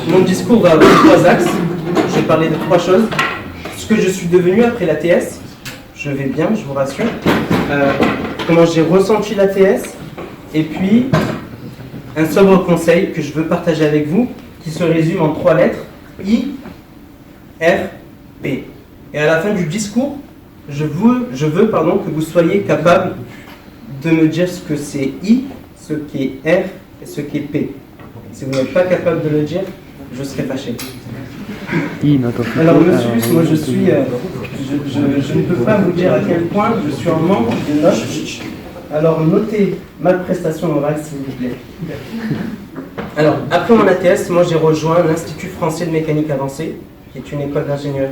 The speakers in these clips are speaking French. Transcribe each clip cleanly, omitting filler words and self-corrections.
Mon discours va avoir trois axes. Je vais parler de trois choses. Ce que je suis devenu après l'ATS, je vais bien, je vous rassure. Comment j'ai ressenti l'ATS, et puis un sobre conseil que je veux partager avec vous, qui se résume en trois lettres, I, R, P. Et à la fin du discours, je veux que vous soyez capable de me dire ce que c'est I, ce qui est R et ce qui est P. Si vous n'êtes pas capable de le dire, je serai fâché. Alors monsieur Luce, moi je suis, je ne peux pas vous dire à quel point je suis un membre de notes. Alors notez ma prestation orale s'il vous plaît. Alors après mon ATS, moi j'ai rejoint l'Institut français de mécanique avancée, qui est une école d'ingénieurs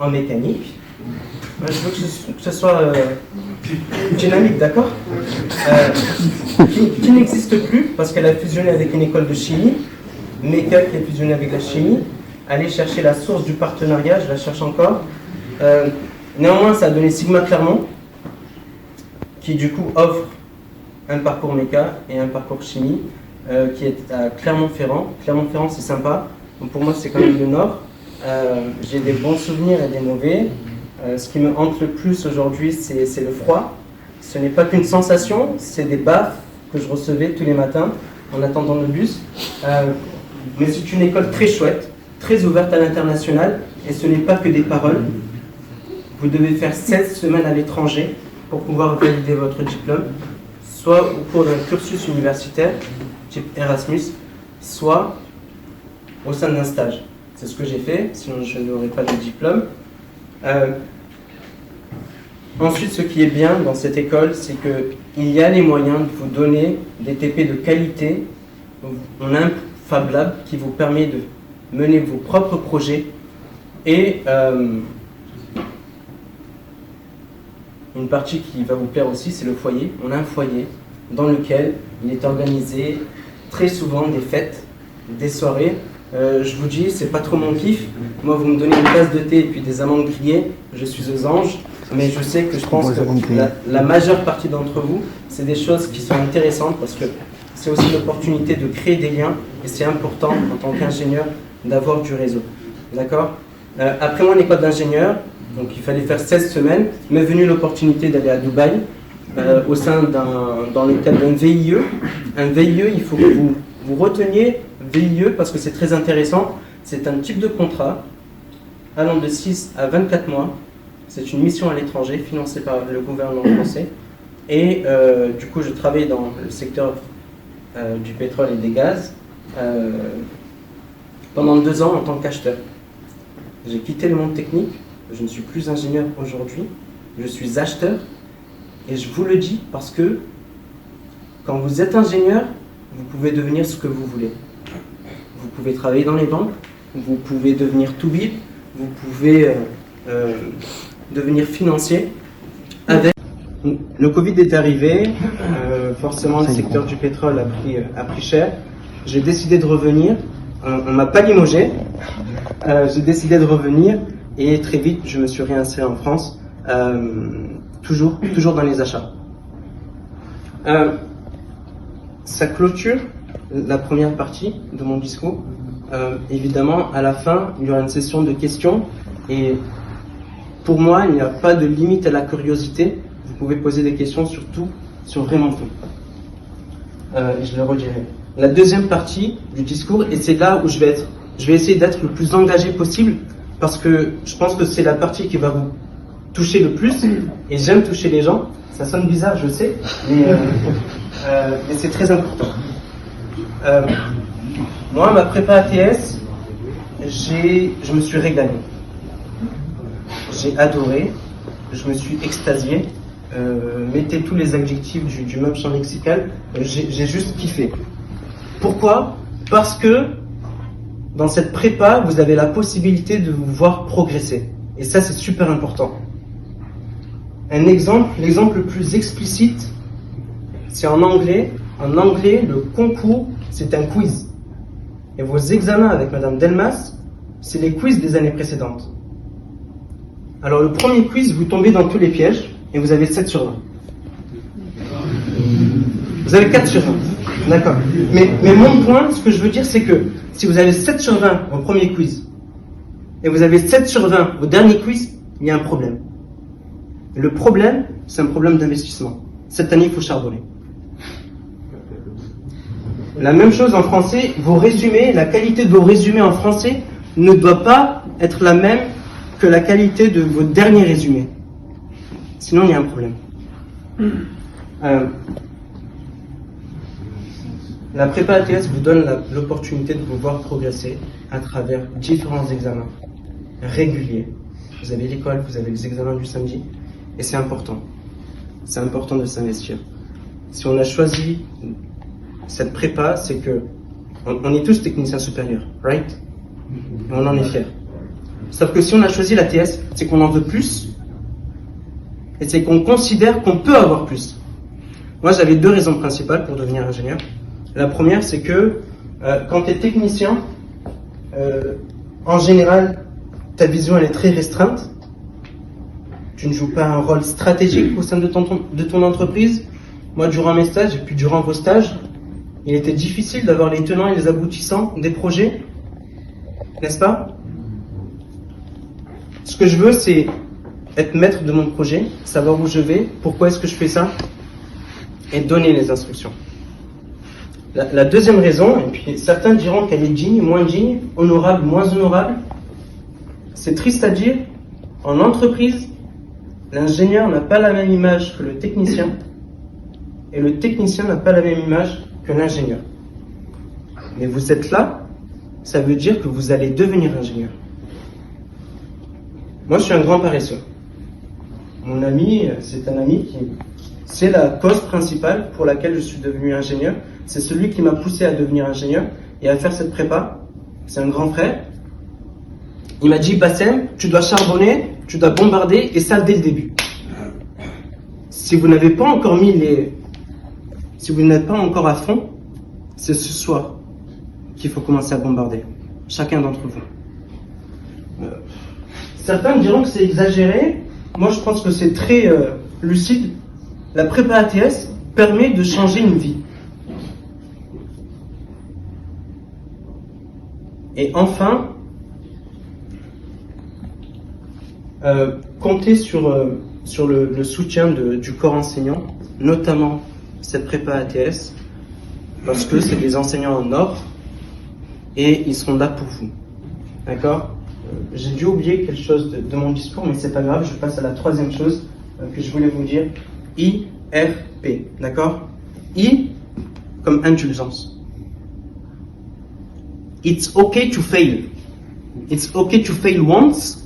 en mécanique. Je veux que ce soit dynamique, d'accord, qui n'existe plus parce qu'elle a fusionné avec une école de chimie, Méca qui a fusionné avec la chimie. Aller chercher la source du partenariat, je la cherche encore. Néanmoins, ça a donné Sigma Clermont, qui du coup offre un parcours Méca et un parcours chimie, qui est à Clermont-Ferrand. Clermont-Ferrand, c'est sympa. Donc pour moi, c'est quand même le Nord. J'ai des bons souvenirs et des mauvais. Ce qui me hante le plus aujourd'hui, c'est le froid. Ce n'est pas qu'une sensation, c'est des baffes que je recevais tous les matins en attendant le bus. Mais c'est une école très chouette, très ouverte à l'international, et ce n'est pas que des paroles. Vous devez faire 16 semaines à l'étranger pour pouvoir valider votre diplôme, soit au cours d'un cursus universitaire, type Erasmus, soit au sein d'un stage. C'est ce que j'ai fait, sinon je n'aurais pas de diplôme. Ensuite, ce qui est bien dans cette école, c'est qu'il y a les moyens de vous donner des TP de qualité. On a un Fab Lab qui vous permet de mener vos propres projets et une partie qui va vous plaire aussi, c'est le foyer. On a un foyer dans lequel il est organisé très souvent des fêtes, des soirées. Je vous dis, c'est pas trop mon kiff. Moi, vous me donnez une tasse de thé et puis des amandes grillées, je suis aux anges. Mais je sais que je pense que la majeure partie d'entre vous, c'est des choses qui sont intéressantes parce que c'est aussi l'opportunité de créer des liens et c'est important en tant qu'ingénieur d'avoir du réseau. D'accord ? Après mon école d'ingénieur, donc il fallait faire 16 semaines, m'est venue l'opportunité d'aller à Dubaï dans le cadre d'un VIE. Un VIE, il faut que vous reteniez VIE parce que c'est très intéressant. C'est un type de contrat allant de 6 à 24 mois. C'est une mission à l'étranger financée par le gouvernement français. Et du coup, je travaille dans le secteur du pétrole et des gaz pendant 2 ans en tant qu'acheteur. J'ai quitté le monde technique. Je ne suis plus ingénieur aujourd'hui. Je suis acheteur. Et je vous le dis parce que quand vous êtes ingénieur, vous pouvez devenir ce que vous voulez. Vous pouvez travailler dans les banques. Vous pouvez devenir toubib. Vous pouvez devenir financier. Le Covid est arrivé, forcément le secteur du pétrole a pris cher. J'ai décidé de revenir, on m'a pas limogé, j'ai décidé de revenir et très vite je me suis réinséré en France, toujours dans les achats. Ça clôture la première partie de mon discours. Évidemment, à la fin, il y aura une session de questions et pour moi, il n'y a pas de limite à la curiosité. Vous pouvez poser des questions sur tout, sur vraiment tout. Je le redirai. La deuxième partie du discours, et c'est là où je vais essayer d'être le plus engagé possible, parce que je pense que c'est la partie qui va vous toucher le plus, et j'aime toucher les gens. Ça sonne bizarre, je sais, mais c'est très important. Moi, ma prépa ATS, je me suis régalé. J'ai adoré, je me suis extasié. Mettez tous les adjectifs du même champ lexical, j'ai juste kiffé. Pourquoi ? Parce que dans cette prépa, vous avez la possibilité de vous voir progresser. Et ça, c'est super important. L'exemple le plus explicite, c'est en anglais. En anglais, le concours, c'est un quiz. Et vos examens avec Madame Delmas, c'est les quiz des années précédentes. Alors le premier quiz, vous tombez dans tous les pièges et vous avez 7 sur 20. Vous avez 4 sur 20. D'accord. Mais mon point, ce que je veux dire, c'est que si vous avez 7 sur 20 au premier quiz, et vous avez 7 sur 20 au dernier quiz, il y a un problème. Et le problème, c'est un problème d'investissement. Cette année, il faut charbonner. La même chose en français, vos résumés, la qualité de vos résumés en français ne doit pas être la même que la qualité de vos derniers résumés. Sinon, il y a un problème. La prépa ATS vous donne l'opportunité de vous voir progresser à travers différents examens réguliers. Vous avez l'école, vous avez les examens du samedi, et c'est important. C'est important de s'investir. Si on a choisi cette prépa, c'est que on est tous techniciens supérieurs, right? On en est fiers. Sauf que si on a choisi l'ATS, c'est qu'on en veut plus, et c'est qu'on considère qu'on peut avoir plus. Moi, j'avais 2 raisons principales pour devenir ingénieur. La première, c'est que quand tu es technicien, en général, ta vision elle est très restreinte. Tu ne joues pas un rôle stratégique au sein de ton entreprise. Moi, durant mes stages et puis durant vos stages, il était difficile d'avoir les tenants et les aboutissants des projets, n'est-ce pas? Ce que je veux, c'est être maître de mon projet, savoir où je vais, pourquoi est-ce que je fais ça, et donner les instructions. La deuxième raison, et puis certains diront qu'elle est digne, moins digne, honorable, moins honorable, c'est triste à dire, en entreprise, l'ingénieur n'a pas la même image que le technicien, et le technicien n'a pas la même image que l'ingénieur. Mais vous êtes là, ça veut dire que vous allez devenir ingénieur. Moi, je suis un grand paresseux. Mon ami, c'est un ami qui... C'est la cause principale pour laquelle je suis devenu ingénieur. C'est celui qui m'a poussé à devenir ingénieur et à faire cette prépa. C'est un grand frère. Il m'a dit, Bassem, tu dois charbonner, tu dois bombarder, et ça dès le début. Si vous n'avez pas encore si vous n'êtes pas encore à fond, c'est ce soir qu'il faut commencer à bombarder. Chacun d'entre vous. Certains diront que c'est exagéré. Moi, je pense que c'est très lucide. La prépa ATS permet de changer une vie. Et enfin, comptez sur le soutien du corps enseignant, notamment cette prépa ATS, parce que c'est des enseignants en or et ils seront là pour vous. D'accord? J'ai dû oublier quelque chose de mon discours, mais c'est pas grave, je passe à la troisième chose que je voulais vous dire. IRP, d'accord? I comme indulgence. It's okay to fail. It's okay to fail once.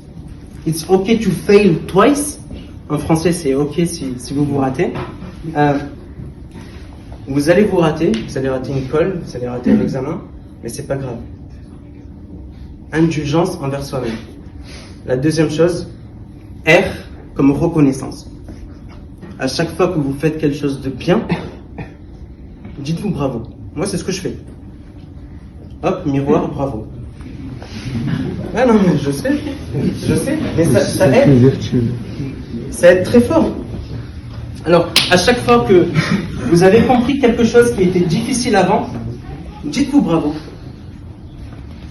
It's okay to fail twice. En français, c'est ok si vous vous ratez. Vous allez vous rater, vous allez rater une colle, vous allez rater un examen, mais c'est pas grave. Indulgence envers soi-même. La deuxième chose, R comme reconnaissance. À chaque fois que vous faites quelque chose de bien, dites-vous bravo. Moi, c'est ce que je fais. Hop, miroir, bravo. Ah non, mais je sais, mais ça aide. Ça aide très fort. Alors, à chaque fois que vous avez compris quelque chose qui était difficile avant, dites-vous bravo.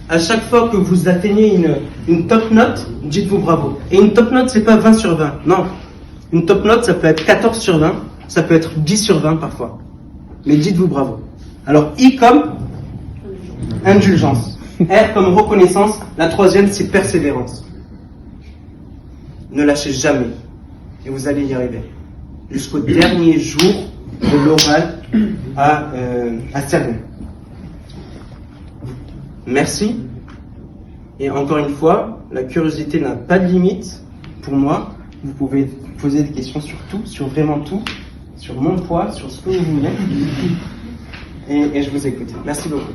À chaque fois que vous atteignez une top note, dites-vous bravo. Et une top note, c'est pas 20 sur 20. Non. Une top note, ça peut être 14 sur 20, ça peut être 10 sur 20 parfois. Mais dites-vous bravo. Alors, I comme indulgence. R comme reconnaissance. La troisième, c'est persévérance. Ne lâchez jamais. Et vous allez y arriver. Jusqu'au dernier jour de l'oral à Cerner. Merci. Et encore une fois, la curiosité n'a pas de limite. Pour moi, vous pouvez poser des questions sur tout, sur vraiment tout, sur mon poids, sur ce que vous voulez. Et je vous écoute. Merci beaucoup.